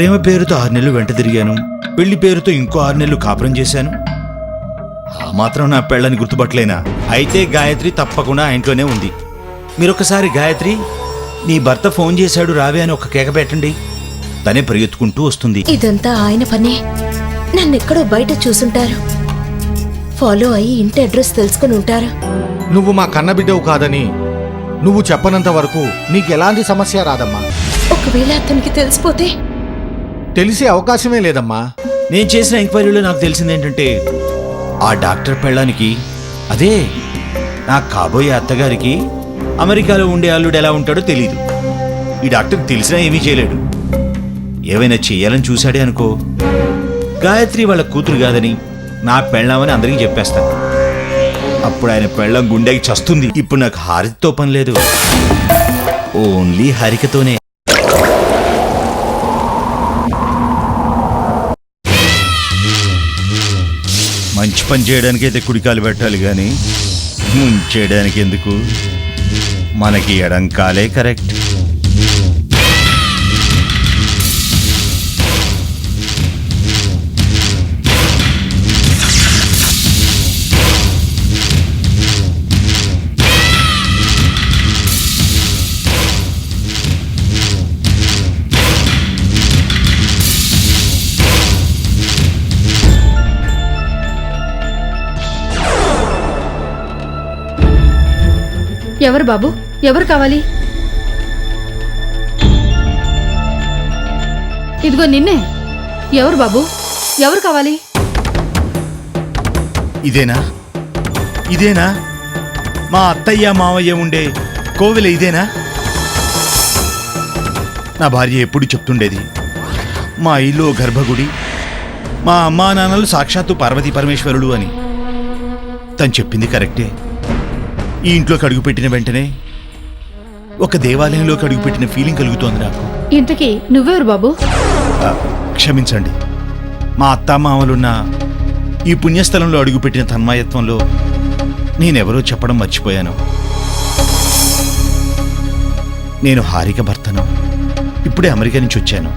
ప్రేమ పేరుతో 6 నెలలు వెంట తిరిగాను, పెళ్లి పేరుతో ఇంకో 6 నెలలు కాపురం చేశాను. ఆ మాత్రం నా పెళ్ళని గుర్తుపట్టలేనా? అయితే గాయత్రి తప్పకుండా ఆ ఇంట్లోనే ఉంది. మీరొకసారి గాయత్రి, నీ భర్త ఫోన్ చేశాడు రావే అని ఒక కేక పెట్టండి, తనే పరిగెత్తుకుంటూ వస్తుంది. ఇదంతా ఆయన పనే. నన్నెక్కడో బయట చూసుంటారు, ఫాలో అయ్యి ఇంటి అడ్రస్ తెలుసుకుని ఉంటారు. నువ్వు మా కన్నబిడ్డవు కాదని నువ్వు చెప్పనంత వరకు నీకెలాంటి సమస్య రాదమ్మా. ఒకవేళ అతనికి తెలిసిపోతే? తెలిసే అవకాశమే లేదమ్మా. నేను చేసిన ఎంక్వైరీలో నాకు తెలిసింది ఏంటంటే, ఆ డాక్టర్ పెళ్ళానికి, అదే నా కాబోయే అత్తగారికి అమెరికాలో ఉండే అల్లుడు ఎలా ఉంటాడో తెలీదు. ఈ డాక్టర్కి తెలిసినా ఏమీ చేయలేడు. ఏవైనా చెయ్యాలని చూశాడే అనుకో, గాయత్రి వాళ్ళ కూతురు కాదని నా పెళ్ళామని అందరికీ చెప్పేస్తాను. అప్పుడు ఆయన పెళ్ళం గుండెకి చస్తుంది. ఇప్పుడు నాకు హారికతో పని లేదు, ఓన్లీ హారికతోనే. మంచి పని చేయడానికి అయితే కుడికాలు పెట్టాలి కానీ ముంచేయడానికి ఎందుకు? మనకి ఎడంకాలే కరెక్ట్. ఎవరు బాబు? ఎవరు కావాలి? ఇదిగో నిన్నే. ఎవరు బాబు? ఎవరు కావాలి? ఇదేనా ఇదేనా మా అత్తయ్య మావయ్య ఉండే కోవెల ఇదేనా? నా భార్య ఎప్పుడు చెప్తుండేది, మా ఇల్లు గర్భగుడి, మా అమ్మా నాన్నలు సాక్షాత్తు పార్వతీ పరమేశ్వరుడు అని. తను చెప్పింది కరెక్టే. ఈ ఇంట్లోకి అడుగుపెట్టిన వెంటనే ఒక దేవాలయంలోకి అడుగుపెట్టిన ఫీలింగ్ కలుగుతోంది నాకు. ఇంతకీ నువ్వెవరు బాబు? క్షమించండి, మా అత్తామామలున్న ఈ పుణ్యస్థలంలో అడుగుపెట్టిన తన్మయత్వంలో నేనెవరో చెప్పడం మర్చిపోయాను. నేను హారిక భర్తను. ఇప్పుడే అమెరికా నుంచి వచ్చాను.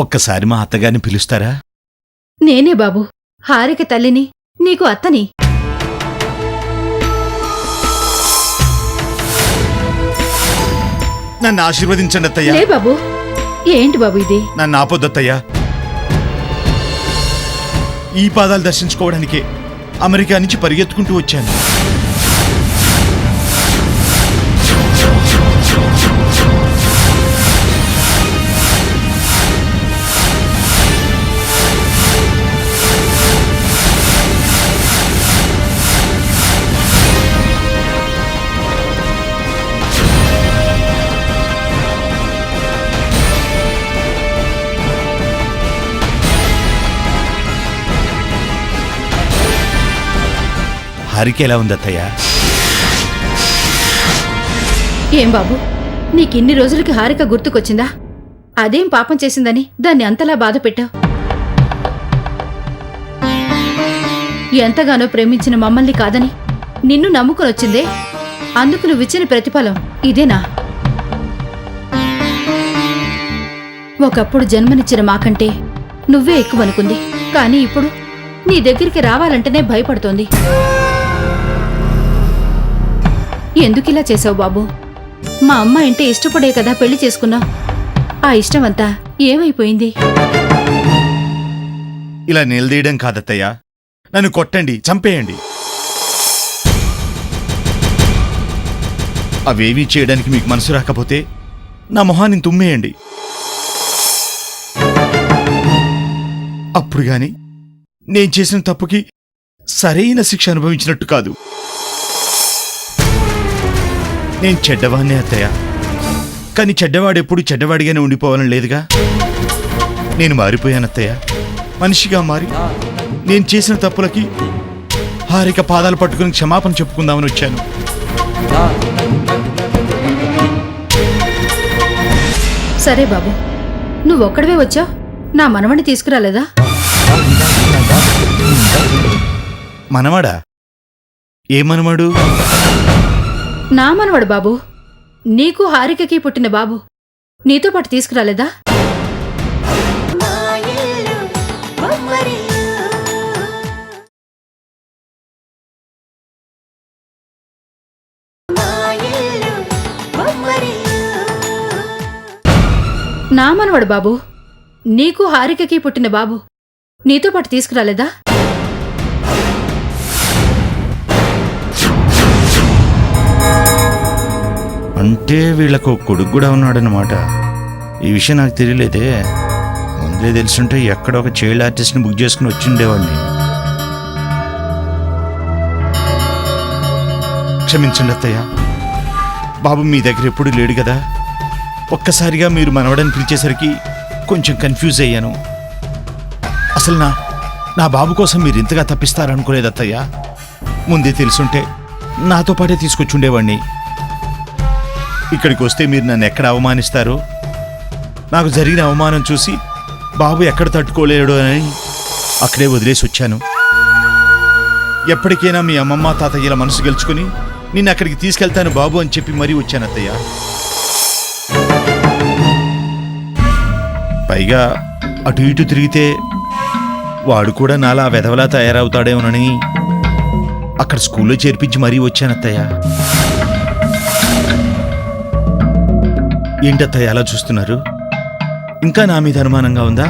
ఒక్కసారి మా అత్తగారిని పిలుస్తారా? నేనే బాబు, హారిక తల్లిని, నీకు అత్తని. నన్ను ఆశీర్వదించండి అత్తయ్య. లే బాబు. ఏంటి బాబు ఇది? నన్ను ఆపొద్దత్తయ్యా. ఈ పాదాలు దర్శించుకోవడానికే అమెరికా నుంచి పరిగెత్తుకుంటూ వచ్చాను. హారిక ఎలా ఉంది అత్తయ్య? ఏం బాబు, నీకిన్ని రోజులకి హారిక గుర్తుకొచ్చిందా? అదేం పాపం చేసిందని దాన్ని అంతలా బాధ పెట్టావు? ఎంతగానో ప్రేమించిన మమ్మల్ని కాదని నిన్ను నమ్ముకొనొచ్చిందే, అందుకు నువ్విచ్చిన ప్రతిఫలం ఇదేనా? ఒకప్పుడు జన్మనిచ్చిన మాకంటే నువ్వే ఎక్కువనుకుంది, కానీ ఇప్పుడు నీ దగ్గరికి రావాలంటేనే భయపడుతోంది. ఎందుకిలా చేసావు బాబు? మా అమ్మ అంటే ఇష్టపడే కదా పెళ్లి చేసుకున్నావు. ఆ ఇష్టమంతా ఏమైపోయింది? ఇలా నిలదీయడం కాదత్తయ్య, నన్ను కొట్టండి, చంపేయండి. అవేవీ చేయడానికి మీకు మనసు రాకపోతే నా మొహాన్ని తుమ్మేయండి. అప్పుడు గాని నేను చేసిన తప్పుకి సరైన శిక్ష అనుభవించినట్టు కాదు. నేను చెడ్డవాణ్ణే అత్తయ్య, కానీ చెడ్డవాడెప్పుడు చెడ్డవాడిగానే ఉండిపోవాలని లేదుగా. నేను మారిపోయాను అత్తయ్య, మనిషిగా మారి నేను చేసిన తప్పులకి హారిక పాదాలు పట్టుకుని క్షమాపణ చెప్పుకుందామని వచ్చాను. సరే బాబు, నువ్వొక్కడవే వచ్చావు, నా మనవణ్ణి తీసుకురాలేదా? మనవాడా? ఏ మనవాడు? నా మనవడు బాబు, నీకు హారికకి పుట్టిన బాబు. నీతో పాటు తీసుకురాలేదా? నా మనవడు బాబు, నీకు హారికకి పుట్టిన బాబు, నీతో పాటు తీసుకురాలేదా? అంటే వీళ్ళకు కొడుకు కూడా ఉన్నాడనమాట. ఈ విషయం నాకు తెలియలేదే. ముందే తెలుసుంటే ఎక్కడ ఒక చైల్డ్ ఆర్టిస్ట్ని బుక్ చేసుకుని వచ్చిండేవాడిని. క్షమించండి అత్తయ్య, బాబు మీ దగ్గర ఎప్పుడు లేడు కదా. ఒక్కసారిగా మీరు మనవడని పిలిచేసరికి కొంచెం కన్ఫ్యూజ్ అయ్యాను. అసలు నా బాబు కోసం మీరు ఇంతగా తప్పిస్తారనుకోలేదు అత్తయ్య. ముందే తెలుసుంటే నాతో పాటే తీసుకొచ్చుండేవాడిని. ఇక్కడికి వస్తే మీరు నన్ను ఎక్కడ అవమానిస్తారో, నాకు జరిగిన అవమానం చూసి బాబు ఎక్కడ తట్టుకోలేడు అని అక్కడే వదిలేసి వచ్చాను. ఎప్పటికైనా మీ అమ్మమ్మ తాతయ్యల మనసు గెలుచుకుని నిన్ను అక్కడికి తీసుకెళ్తాను బాబు అని చెప్పి మరీ వచ్చాను అత్తయ్య. పైగా అటు ఇటు తిరిగితే వాడు కూడా నాలా వెధవలా తయారవుతాడేమోనని అక్కడ స్కూల్లో చేర్పించి మరీ వచ్చాను అత్తయ్య. ఏంటత్తయ్య అలా చూస్తున్నారు? ఇంకా నా మీద అనుమానంగా ఉందా?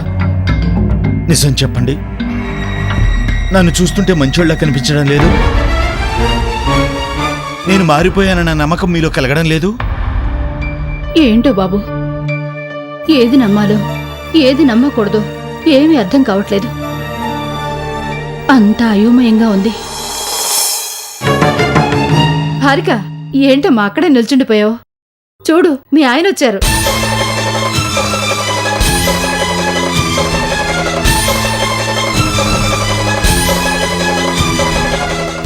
నిజం చెప్పండి, నన్ను చూస్తుంటే మంచోళ్ళ కనిపించడం లేదు? నేను మారిపోయానన్న నమ్మకం మీలో కలగడం లేదు? ఏంటో బాబు, ఏది నమ్మాలో ఏది నమ్మకూడదో ఏమీ అర్థం కావట్లేదు. అంతా అయోమయంగా ఉంది. హారిక, ఏంటమ్మా అక్కడే నిల్చుండిపోయావు? చూడు, మీ ఆయన వచ్చారు.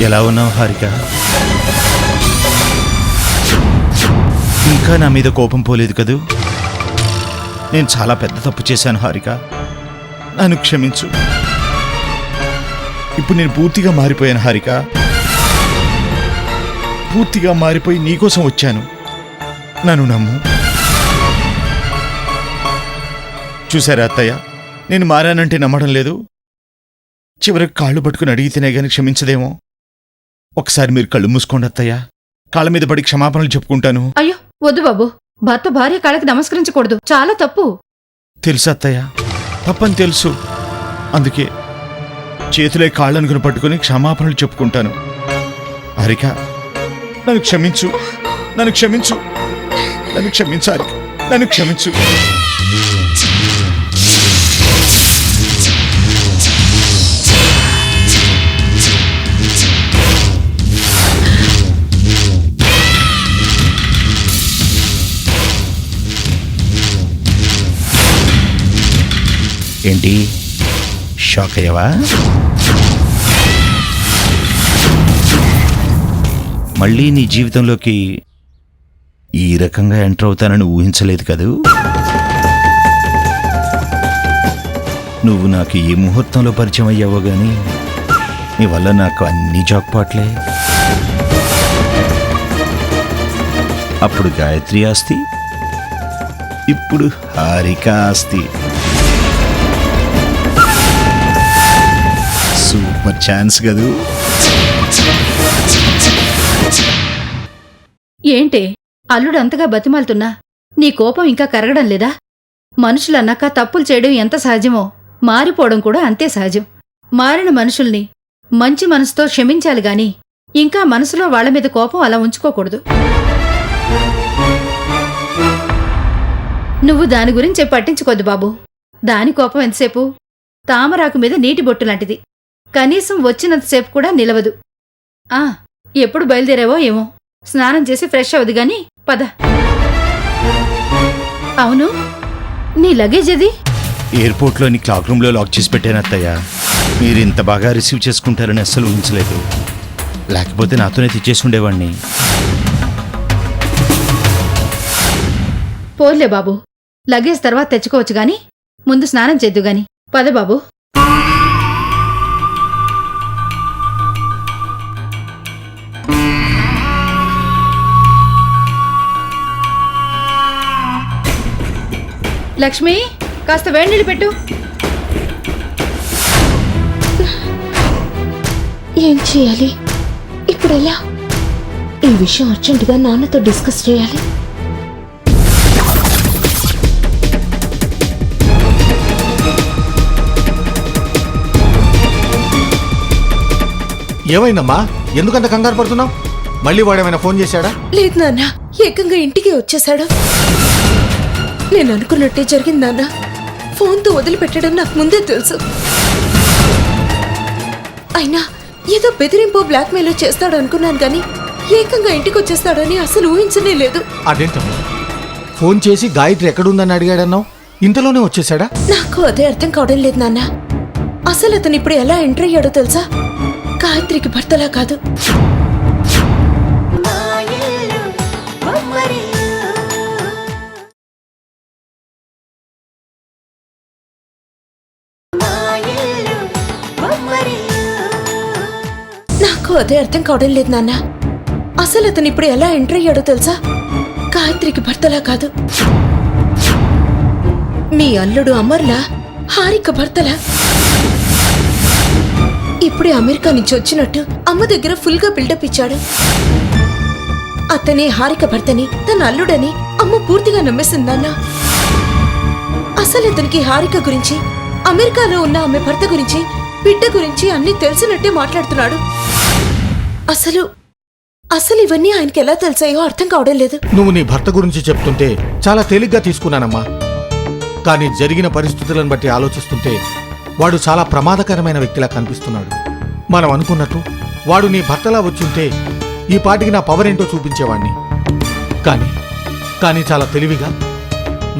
ఎలా ఉన్నావు హారిక? ఇంకా నా మీద కోపం పోలేదు కదూ? నేను చాలా పెద్ద తప్పు చేశాను హారిక, నన్ను క్షమించు. ఇప్పుడు నేను పూర్తిగా మారిపోయాను హారిక. పూర్తిగా మారిపోయి నీకోసం వచ్చాను, నన్ను నమ్ము. చూసారా అత్తయ్య, నేను మారానంటే నమ్మడం లేదు. చివరికి కాళ్ళు పట్టుకుని అడిగితేనే గాని క్షమించదేమో. ఒకసారి మీరు కళ్ళు మూసుకోండి అత్తయ్య, కాళ్ళ మీద పడి క్షమాపణలు చెప్పుకుంటాను. అయ్యో వద్దు బాబు, భర్త భార్య కాళ్ళకి నమస్కరించకూడదు, చాలా తప్పు. తెలుసు అత్తయ్య, తప్పని తెలుసు. అందుకే చేతులే కాళ్ళనుకుని పట్టుకుని క్షమాపణలు చెప్పుకుంటాను. హారిక, నన్ను క్షమించు, నన్ను క్షమించు, నన్ను క్షమించు హారిక, నన్ను క్షమించు. ఏంటి, షాక్ అయ్యావా? మళ్ళీ నీ జీవితంలోకి ఈ రకంగా ఎంటర్ అవుతానని ఊహించలేదు కదూ? నువ్వు నాకు ఏ ముహూర్తంలో పరిచయం అయ్యావో గాని నీ వల్ల నాకు అన్ని జాక్పాట్లే. అప్పుడు గాయత్రి ఆస్తి, ఇప్పుడు హారిక ఆస్తి. సూపర్ ఛాన్స్ కదూ? ఏంటే అల్లుడు అంతగా బతిమాలుతున్నా నీ కోపం ఇంకా కరగడం లేదా? మనుషులన్నాక తప్పులు చేయడం ఎంత సహజమో మారిపోవడం కూడా అంతే సహజం. మారిన మనుషుల్ని మంచి మనసుతో క్షమించాలి గాని ఇంకా మనసులో వాళ్ల మీద కోపం అలా ఉంచుకోకూడదు. నువ్వు దాని గురించి పట్టించుకోద్దు బాబు. దాని కోపం ఎంతసేపు? తామరాకు మీద నీటి బొట్టు లాంటిది, కనీసం వచ్చినంతసేపు కూడా నిలవదు. ఎప్పుడు బయలుదేరావో ఏమో, స్నానం చేసి ఫ్రెష్ అవదు గాని పద. అవును, నీ లగేజ్ అది? ఎయిర్పోర్ట్లోని క్లాక్ రూమ్లో లాక్ చేసి పెట్టాను అత్తయ్య. మీరు ఇంత బాగా రిసీవ్ చేసుకుంటారని అస్సలు ఊహించలేదు. లేకపోతే నాతోనే తెచ్చేసి ఉండేవాడిని. పోర్లే బాబు, లగేజ్ తర్వాత తెచ్చుకోవచ్చు గాని ముందు స్నానం చేద్దు గాని పద బాబు. లక్ష్మి, కాస్త వేడి నీళ్ళు పెట్టు. ఏం చేయాలి ఇప్పుడు? ఎలా ఈ విషయం అర్జెంటుగా నాన్నతో డిస్కస్ చేయాలి. ఏమైందమ్మా? ఎందుకంత కంగారు పడుతున్నావు? మళ్ళీ వాడేమైనా ఫోన్ చేశాడా? లేదు నాన్న, ఏకంగా ఇంటికి వచ్చేసాడు. నేను అనుకున్నట్టే జరిగింది నాన్న. ఫోన్తో వదిలిపెట్టడం నాకు ముందే తెలుసు. అయినా ఏదో బెదిరింపు బ్లాక్మెయిల్ చేస్తాడు అనుకున్నాను కానీ ఏకంగా ఇంటికి వచ్చేస్తాడని అసలు ఊహించనే లేదు. అదేంటమ్మా, ఫోన్ చేసి గాయత్రి ఎక్కడుందని అడిగాడన్నావు, ఇంతలోనే వచ్చేసాడా? నాకు అదే అర్థం కావడం లేదు నాన్న. అసలు అతను ఇప్పుడు ఎలా ఎంటర్ అయ్యాడో తెలుసా? గాయత్రికి భర్తలా కాదు, నాకు అదే అర్థం కావడం లేదు నాన్న. అసలు అతను ఇప్పుడు ఎలా ఎంటర్ అయ్యాడో తెలుసా? గాయత్రికి భర్తలా కాదు, మీ అల్లుడు అమర్లా హారిక భర్తలా. ఇప్పుడే అమెరికా నుంచి వచ్చినట్టు అమ్మ దగ్గర ఫుల్ గా బిల్డప్ ఇచ్చాడు. అతనే హారిక భర్తని, తన అల్లుడని అమ్మ పూర్తిగా నమ్మేసిందన్నా. అసలు అతనికి హారిక గురించి, అమెరికాలో ఉన్న ఆమె భర్త గురించి, బిడ్డ గురించి అన్ని తెలిసినట్టే మాట్లాడుతున్నాడు. అసలు అసలు ఇవన్నీ ఆయనకి ఎలా తెలిసాయో అర్థం కావడం లేదు. నువ్వు నీ భర్త గురించి చెప్తుంటే చాలా తేలిగ్గా తీసుకున్నానమ్మా. కానీ జరిగిన పరిస్థితులను బట్టి ఆలోచిస్తుంటే వాడు చాలా ప్రమాదకరమైన వ్యక్తిలా కనిపిస్తున్నాడు. మనం అనుకున్నట్టు వాడు నీ భర్తలా వచ్చుంటే ఈ పాటికి నా పవర్ ఏంటో చూపించేవాణ్ణి. కానీ చాలా తెలివిగా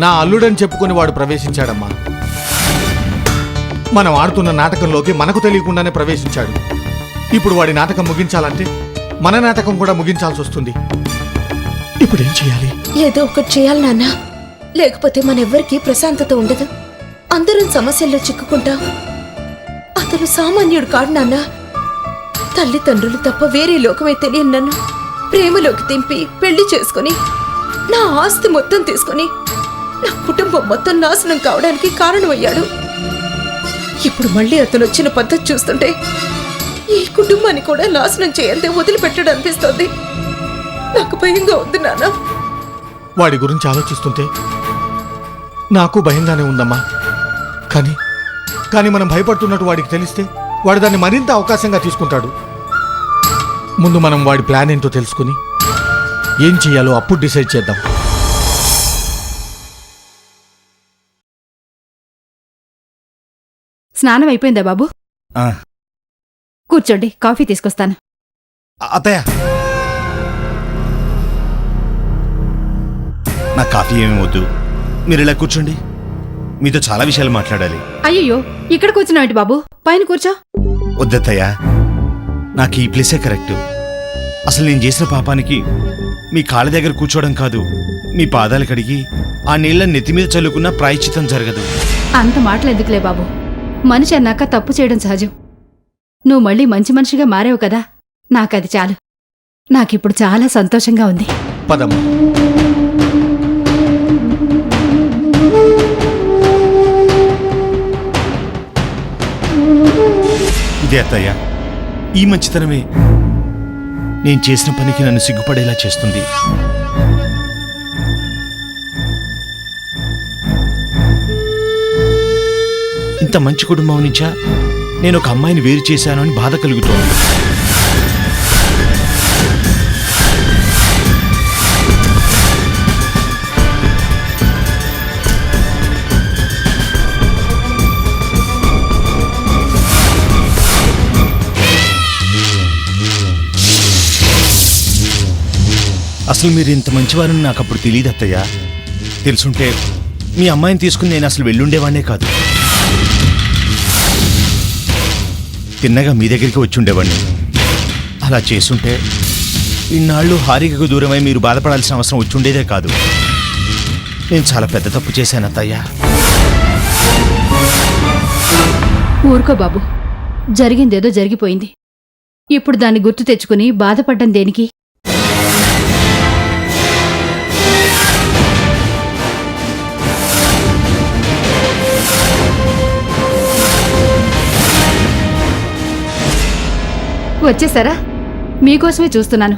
నా అల్లుడని చెప్పుకొని వాడు ప్రవేశించాడమ్మా. మనం ఆడుతున్న నాటకంలోకి మనకు తెలియకుండానే ప్రవేశించాడు. ఇప్పుడు వాడి నాటకం ముగించాలంటే మన నాటకం కూడా ముగించాల్సి వస్తుంది. ఇప్పుడేం చేయాలి? ఏదో ఒకటి చేయాలి నాన్న, లేకపోతే మనెవ్వరికీ ప్రశాంతత ఉండదు. అందరం సమస్యల్లో చిక్కుకుంటాం. అతను సామాన్యుడు కాడు నాన్న. తల్లిదండ్రులు తప్ప వేరే లోకమే తెలియని నన్ను ప్రేమలోకి దింపి పెళ్లి చేసుకుని నా ఆస్తి మొత్తం తీసుకుని నా కుటుంబం మొత్తం నాశనం కావడానికి కారణమయ్యాడు. ఇప్పుడు మళ్ళీ అతను వచ్చిన పద్ధతి చూస్తుంటే ఈ కుటుంబాన్ని కూడా నాశనం చేయంతే వదిలిపెట్టడం అనిపిస్తోంది. నాకు భయంగా ఉంది నాన్న. వాడి గురించి ఆలోచిస్తుంటే నాకు భయంగానే ఉందమ్మా. కానీ మనం భయపడుతున్నట్టు వాడికి తెలిస్తే వాడు దాన్ని మరింత అవకాశంగా తీసుకుంటాడు. ముందు మనం వాడి ప్లాన్ ఏంటో తెలుసుకుని ఏం చెయ్యాలో అప్పుడు డిసైడ్ చేద్దాం. స్నానం అయిపోయిందా బాబు? ఆ, కూర్చోండి, కాఫీ తీసుకొస్తాను. అత్తయ్య, నా కాఫీ ఏమీ వద్దు, మీరు ఇలా కూర్చోండి. మీతో చాలా విషయాలు మాట్లాడాలి. అయ్యయ్యో, ఇక్కడ కూర్చున్నావు బాబు, పైన కూర్చో. వద్దత్తయ్య, నాకు ఈ ప్లేసే కరెక్ట్. అసలు నేను చేసిన పాపానికి మీ కాళ్ళ దగ్గర కూర్చోవడం కాదు, మీ పాదాలు కడిగి ఆ నీళ్ళని నెత్తిమీద చల్లుకున్న ప్రాయశ్చితం జరగదు. అంత మాటలెందుకులే బాబు, మనిషి అన్నాక తప్పు చేయడం సహజం. నువ్వు మళ్ళీ మంచి మనిషిగా మారావు కదా, నాకది చాలు. నాకిప్పుడు చాలా సంతోషంగా ఉంది. పదమ్మా. ఇదే అత్తయ్య, ఈ మంచితనమే నేను చేసిన పనికి నన్ను సిగ్గుపడేలా చేస్తుంది. ఇంత మంచి కుటుంబం నుంచా నేను ఒక అమ్మాయిని వేరు చేశాను అని బాధ కలుగుతోంది. అసలు మీరు ఇంత మంచివారని నాకు అప్పుడు తెలియదు అత్తయ్య. తెలుసుంటే మీ అమ్మాయిని తీసుకుని నేను అసలు వెళ్ళుండేవాడినే కాదు. తిన్నగా మీ దగ్గరికి వచ్చి ఉండేవాడిని. అలా చేసుంటే ఇన్నాళ్ళు హారికకు దూరమై మీరు బాధపడాల్సిన అవసరం వచ్చుండేదే కాదు. నేను చాలా పెద్ద తప్పు చేశాను అత్తయ్య. ఊరుకో బాబు, జరిగిందేదో జరిగిపోయింది. ఇప్పుడు దాన్ని గుర్తు తెచ్చుకుని బాధపడ్డం దేనికి? వచ్చేసారా? మీకోసమే చూస్తున్నాను.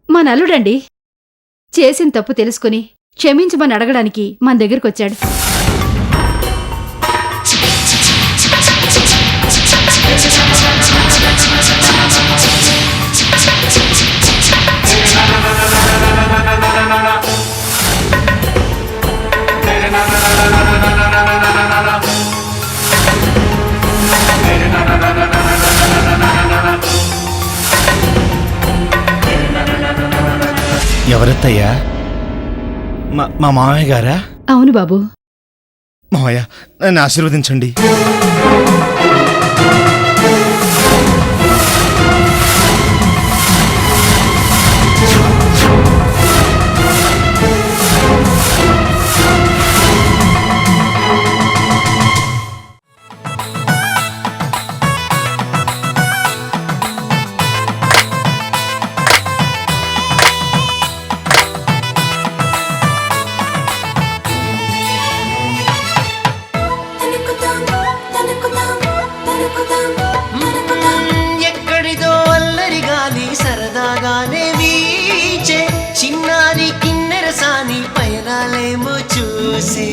మా నల్లుడండి. చేసిన తప్పు తెలుసుకుని క్షమించమని అడగడానికి మన దగ్గరకొచ్చాడు. ఎవరత్తయ్యా? మా మామయ్య గారా? అవును బాబు. మామయ్య, నన్ను ఆశీర్వదించండి. ఎక్కడిదో అల్లరి గాలి సరదాగానే వీచే చిన్నారి కిన్నెరసాని పయనాలేమో చూసి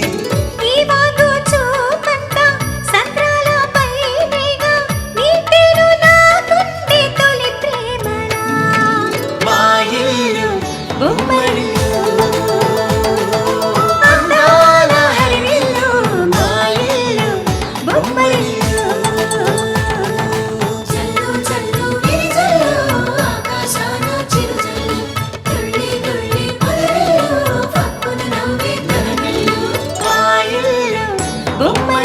మా ఇల్లు బొమ్మరిల్లు, అందాల హరివిల్లు, మా ఇల్లు బొమ్మరిల్లు. బొమ్మ